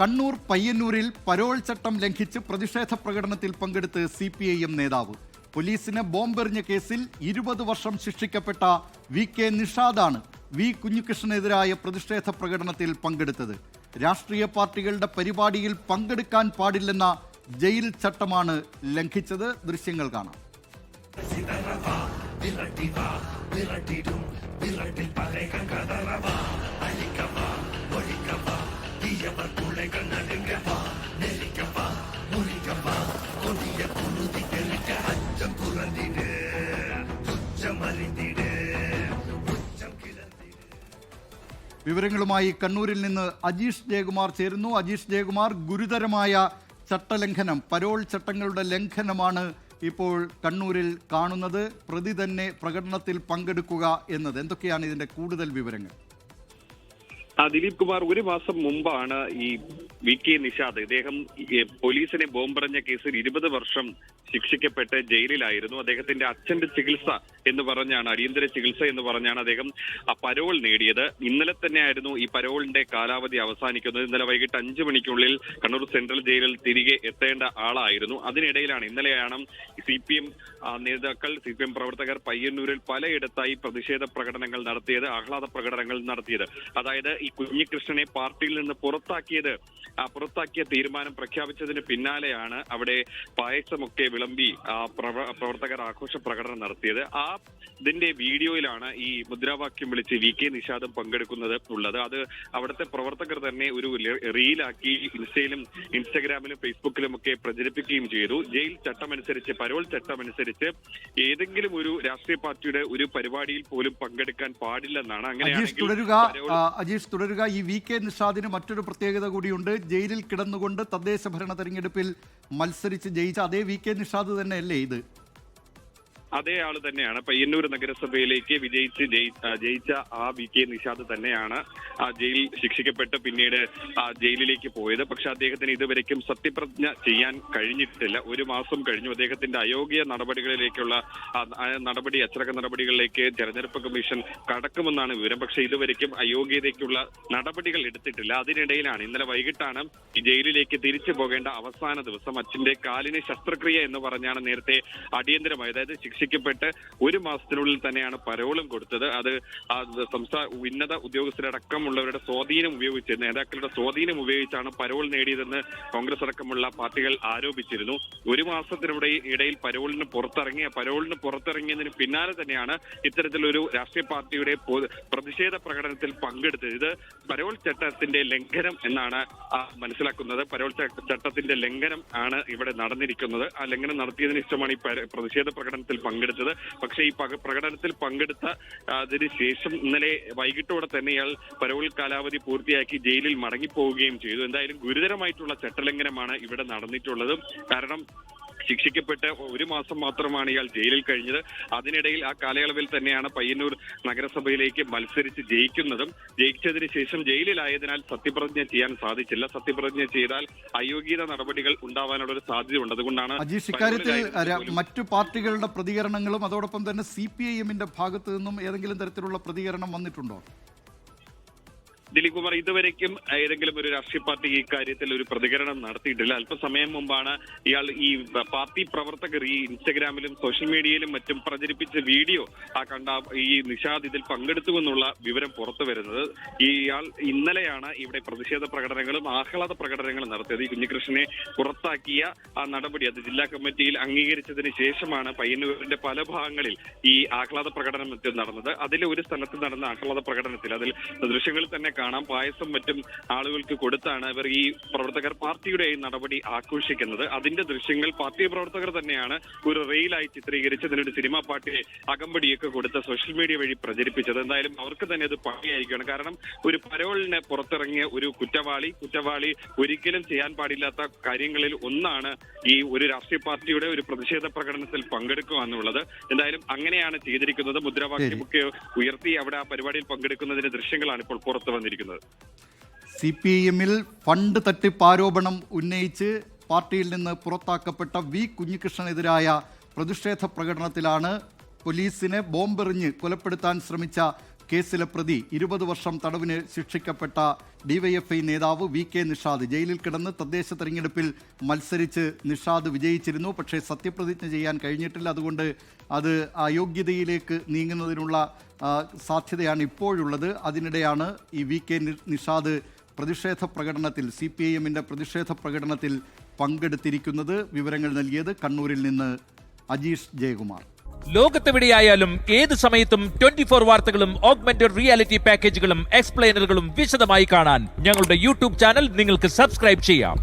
കണ്ണൂർ പയ്യന്നൂരിൽ പരോൾ ചട്ടം ലംഘിച്ച് പ്രതിഷേധ പ്രകടനത്തിൽ പങ്കെടുത്ത് CPIM നേതാവ്. പോലീസിന് ബോംബെറിഞ്ഞ കേസിൽ 20 വർഷം ശിക്ഷിക്കപ്പെട്ട VK നിഷാദാണ് വി കുഞ്ഞികൃഷ്ണനെതിരായ പ്രതിഷേധ പ്രകടനത്തിൽ പങ്കെടുത്തത്. രാഷ്ട്രീയ പാർട്ടികളുടെ പരിപാടിയിൽ പങ്കെടുക്കാൻ പാടില്ലെന്ന ജയിൽ ചട്ടമാണ് ലംഘിച്ചത്. ദൃശ്യങ്ങൾ കാണാം. വിവരങ്ങളുമായി കണ്ണൂരിൽ നിന്ന് അജീഷ് ജയകുമാർ ചേരുന്നു. അജീഷ് ജയകുമാർ, ഗുരുതരമായ ചട്ടലംഘനം, പരോൾ ചട്ടങ്ങളുടെ ലംഘനമാണ് ഇപ്പോൾ കണ്ണൂരിൽ കാണുന്നത്. പ്രതി തന്നെ പ്രകടനത്തിൽ പങ്കെടുക്കുക എന്നത് എന്തൊക്കെയാണ് ഇതിന്റെ കൂടുതൽ വിവരങ്ങൾ? ദിലീപ് കുമാർ, ഒരു മാസം മുമ്പാണ് ഈ VK നിഷാദ്, ഇദ്ദേഹം പോലീസിനെ ബോംബെറിഞ്ഞ കേസിൽ 20 വർഷം ശിക്ഷിക്കപ്പെട്ട് ജയിലിലായിരുന്നു. അദ്ദേഹത്തിന്റെ അച്ഛന്റെ ചികിത്സ എന്ന് പറഞ്ഞാണ്, അടിയന്തര ചികിത്സ എന്ന് പറഞ്ഞാണ് അദ്ദേഹം പരോൾ നേടിയത്. ഇന്നലെ തന്നെയായിരുന്നു ഈ പരോളിന്റെ കാലാവധി അവസാനിക്കുന്നത്. ഇന്നലെ വൈകിട്ട് 5 മണിക്കുള്ളിൽ കണ്ണൂർ സെൻട്രൽ ജയിലിൽ തിരികെ എത്തേണ്ട ആളായിരുന്നു. അതിനിടയിലാണ് ഇന്നലെയാണ് CPM നേതാക്കൾ, CPM പ്രവർത്തകർ പയ്യന്നൂരിൽ പലയിടത്തായി പ്രതിഷേധ പ്രകടനങ്ങൾ നടത്തിയത്, ആഹ്ലാദ പ്രകടനങ്ങൾ നടത്തിയത്. അതായത് ഈ കുഞ്ഞികൃഷ്ണനെ പാർട്ടിയിൽ നിന്ന് പുറത്താക്കിയ തീരുമാനം പ്രഖ്യാപിച്ചതിന് പിന്നാലെയാണ് അവിടെ പായസമൊക്കെ വിളമ്പി പ്രവർത്തകർ ആഘോഷ പ്രകടനം നടത്തിയത്. ഇതിന്റെ വീഡിയോയിലാണ് ഈ മുദ്രാവാക്യം വിളിച്ച് VK നിഷാദും പങ്കെടുക്കുന്നത് ഉള്ളത്. അത് അവിടുത്തെ പ്രവർത്തകർ തന്നെ ഒരു റീലാക്കി ഇൻസ്റ്റഗ്രാമിലും ഫേസ്ബുക്കിലും ഒക്കെ പ്രചരിപ്പിക്കുകയും ചെയ്തു. ജയിൽ ചട്ടമനുസരിച്ച്, പരോൾ ചട്ടമനുസരിച്ച് ഏതെങ്കിലും ഒരു രാഷ്ട്രീയ പാർട്ടിയുടെ ഒരു പരിപാടിയിൽ പോലും പങ്കെടുക്കാൻ പാടില്ലെന്നാണ്. അങ്ങനെയാണെങ്കിൽ തുടരുക. ഈ VK നിഷാദിന് മറ്റൊരു പ്രത്യേകത കൂടിയുണ്ട്. ജയിലിൽ കിടന്നുകൊണ്ട് തദ്ദേശ ഭരണ തെരഞ്ഞെടുപ്പിൽ മത്സരിച്ച് ജയിച്ച അതേ VK നിഷാദ് തന്നെയല്ലേ ഇത്? അതേ ആള് തന്നെയാണ്. പയ്യന്നൂർ നഗരസഭയിലേക്ക് ജയിച്ച ആ VK നിഷാദ് തന്നെയാണ് ജയിൽ ശിക്ഷിക്കപ്പെട്ട് പിന്നീട് ജയിലിലേക്ക് പോയത്. പക്ഷെ അദ്ദേഹത്തിന് ഇതുവരെയ്ക്കും സത്യപ്രതിജ്ഞ ചെയ്യാൻ കഴിഞ്ഞിട്ടില്ല. ഒരു മാസം കഴിഞ്ഞു. അദ്ദേഹത്തിന്റെ അയോഗ്യ നടപടികളിലേക്കുള്ള അച്ചടക്ക നടപടികളിലേക്ക് തെരഞ്ഞെടുപ്പ് കമ്മീഷൻ കടക്കുമെന്നാണ് വിവരം. പക്ഷെ ഇതുവരെയ്ക്കും അയോഗ്യതയ്ക്കുള്ള നടപടികൾ എടുത്തിട്ടില്ല. അതിനിടയിലാണ് ഇന്നലെ വൈകിട്ടാണ് ഈ ജയിലിലേക്ക് തിരിച്ചു പോകേണ്ട അവസാന ദിവസം. അച്ഛന്റെ കാലിന് ശസ്ത്രക്രിയ എന്ന് പറഞ്ഞാണ് നേരത്തെ അടിയന്തരമായി, അതായത് ശിക്ഷിക്കപ്പെട്ട് ഒരു മാസത്തിനുള്ളിൽ തന്നെയാണ് പരോളും കൊടുത്തത്. അത് സംസ്ഥാന ഉന്നത ഉദ്യോഗസ്ഥരടക്കമുള്ളവരുടെ സ്വാധീനം ഉപയോഗിച്ച്, നേതാക്കളുടെ സ്വാധീനം ഉപയോഗിച്ചാണ് പരോൾ നേടിയതെന്ന് കോൺഗ്രസ് അടക്കമുള്ള പാർട്ടികൾ ആരോപിച്ചിരുന്നു. ഒരു മാസത്തിനിടയിൽ പരോളിന് പുറത്തിറങ്ങിയതിന് പിന്നാലെ തന്നെയാണ് ഇത്തരത്തിലൊരു രാഷ്ട്രീയ പാർട്ടിയുടെ പ്രതിഷേധ പ്രകടനത്തിൽ പങ്കെടുത്തത്. ഇത് പരോൾ ചട്ടത്തിന്റെ ലംഘനം എന്നാണ് മനസ്സിലാക്കുന്നത്. പരോൾ ചട്ടത്തിന്റെ ലംഘനം ആണ് ഇവിടെ നടന്നിരിക്കുന്നത്. ആ ലംഘനം നടത്തിയതിന് ശേഷമാണ് ഈ പ്രതിഷേധ പ്രകടനത്തിൽ പങ്കെടുത്തത്. പക്ഷേ ഈ പ്രകടനത്തിൽ പങ്കെടുത്തതിന് ശേഷം ഇന്നലെ വൈകിട്ടോടെ തന്നെ ഇയാൾ പരോൾ കാലാവധി പൂർത്തിയാക്കി ജയിലിൽ മടങ്ങിപ്പോവുകയും ചെയ്തു. എന്തായാലും ഗുരുതരമായിട്ടുള്ള ചട്ടലംഘനമാണ് ഇവിടെ നടന്നിട്ടുള്ളത്. കാരണം ശിക്ഷിക്കപ്പെട്ട് ഒരു മാസം മാത്രമാണ് ഇയാൾ ജയിലിൽ കഴിഞ്ഞത്. അതിനിടയിൽ ആ കാലയളവിൽ തന്നെയാണ് പയ്യന്നൂർ നഗരസഭയിലേക്ക് മത്സരിച്ച് ജയിച്ചതിന് ശേഷം ജയിലിലായതിനാൽ സത്യപ്രതിജ്ഞ ചെയ്യാൻ സാധിച്ചില്ല. സത്യപ്രതിജ്ഞ ചെയ്താൽ അയോഗ്യത നടപടികൾ ഉണ്ടാവാനുള്ള ഒരു സാധ്യതയുണ്ട്. അതുകൊണ്ടാണ് ഇക്കാര്യത്തിൽ മറ്റു പാർട്ടികളുടെ പ്രതികരണങ്ങളും അതോടൊപ്പം തന്നെ CPIMന്റെ ഭാഗത്തു നിന്നും ഏതെങ്കിലും തരത്തിലുള്ള പ്രതികരണം വന്നിട്ടുണ്ടോ? ദിലീപ് കുമാർ, ഇതുവരേക്കും ഏതെങ്കിലും ഒരു രാഷ്ട്രീയ പാർട്ടി ഈ കാര്യത്തിൽ ഒരു പ്രതികരണം നടത്തിയിട്ടില്ല. അല്പസമയം മുമ്പാണ് ഇയാൾ ഈ പാർട്ടി പ്രവർത്തകർ ഈ ഇൻസ്റ്റഗ്രാമിലും സോഷ്യൽ മീഡിയയിലും മറ്റും പ്രചരിപ്പിച്ച വീഡിയോ കണ്ട ഈ നിഷാദ് ഇതിൽ പങ്കെടുത്തുവെന്നുള്ള വിവരം പുറത്തു വരുന്നത്. ഇയാൾ ഇന്നലെയാണ് ഇവിടെ പ്രതിഷേധ പ്രകടനങ്ങളും ആഹ്ലാദ പ്രകടനങ്ങളും നടത്തിയത്. ഈ കുഞ്ഞികൃഷ്ണനെ പുറത്താക്കിയ ആ നടപടി അത് ജില്ലാ കമ്മിറ്റിയിൽ അംഗീകരിച്ചതിന് ശേഷമാണ് പയ്യന്നൂരിന്റെ പല ഭാഗങ്ങളിൽ ഈ ആഹ്ലാദ പ്രകടനം മറ്റും നടന്നത്. അതിലെ ഒരു സ്ഥലത്ത് നടന്ന ആഹ്ലാദ പ്രകടനത്തിൽ അതിൽ ദൃശ്യങ്ങളിൽ തന്നെ കാണാം, പായസം മറ്റും ആളുകൾക്ക് കൊടുത്താണ് ഇവർ ഈ പ്രവർത്തകർ പാർട്ടിയുടെ നടപടി ആഘോഷിക്കുന്നത്. അതിന്റെ ദൃശ്യങ്ങൾ പാർട്ടി പ്രവർത്തകർ തന്നെയാണ് ഒരു റീലായി ചിത്രീകരിച്ച് അതിനൊരു സിനിമാ പാർട്ടിയെ അകമ്പടിയൊക്കെ കൊടുത്ത് സോഷ്യൽ മീഡിയ വഴി പ്രചരിപ്പിച്ചത്. എന്തായാലും അവർക്ക് തന്നെ അത് പണിയായിരിക്കുകയാണ്. കാരണം ഒരു പരോളിന് പുറത്തിറങ്ങിയ ഒരു കുറ്റവാളി ഒരിക്കലും ചെയ്യാൻ പാടില്ലാത്ത കാര്യങ്ങളിൽ ഒന്നാണ് ഈ ഒരു രാഷ്ട്രീയ പാർട്ടിയുടെ ഒരു പ്രതിഷേധ പ്രകടനത്തിൽ പങ്കെടുക്കുക എന്നുള്ളത്. എന്തായാലും അങ്ങനെയാണ് ചെയ്തിരിക്കുന്നത്. മുദ്രാവാക്യമൊക്കെ ഉയർത്തി അവിടെ ആ പരിപാടിയിൽ പങ്കെടുക്കുന്നതിന്റെ ദൃശ്യങ്ങളാണ് ഇപ്പോൾ പുറത്തു വന്നിരിക്കുന്നത്. CPIMൽ ഫണ്ട് തട്ടിപ്പ് ആരോപണം ഉന്നയിച്ച് പാർട്ടിയിൽ നിന്ന് പുറത്താക്കപ്പെട്ട വി കുഞ്ഞികൃഷ്ണനെതിരായ പ്രതിഷേധ പ്രകടനത്തിലാണ് പോലീസിനെ ബോംബെറിഞ്ഞ് കൊലപ്പെടുത്താൻ ശ്രമിച്ച കേസിലെ പ്രതി 20 വർഷം തടവിന് ശിക്ഷിക്കപ്പെട്ട ഡിവൈഎഫ്ഐ നേതാവ് VK നിഷാദ് ജയിലിൽ കിടന്ന് തദ്ദേശ തെരഞ്ഞെടുപ്പിൽ മത്സരിച്ച് നിഷാദ് വിജയിച്ചിരുന്നു. പക്ഷേ സത്യപ്രതിജ്ഞ ചെയ്യാൻ കഴിഞ്ഞിട്ടില്ല. അതുകൊണ്ട് അത് അയോഗ്യതയിലേക്ക് നീങ്ങുന്നതിനുള്ള സാധ്യതയാണ് ഇപ്പോഴുള്ളത്. അതിനിടെയാണ് ഈ VK നിഷാദ് പ്രതിഷേധ പ്രകടനത്തിൽ CPIMന്റെ പ്രതിഷേധ പ്രകടനത്തിൽ പങ്കെടുത്തിരിക്കുന്നത്. വിവരങ്ങൾ നൽകിയത് കണ്ണൂരിൽ നിന്ന് അജീഷ് ജയകുമാർ. ലോകത്തെവിടെയായാലും ഏത് സമയത്തും 24 വാർത്തകളും ഓഗ്മെന്റഡ് റിയാലിറ്റി പാക്കേജുകളും എക്സ്പ്ലെയിനറുകളും വിശദമായി കാണാൻ ഞങ്ങളുടെ യൂട്യൂബ് ചാനൽ നിങ്ങൾക്ക് സബ്സ്ക്രൈബ് ചെയ്യാം.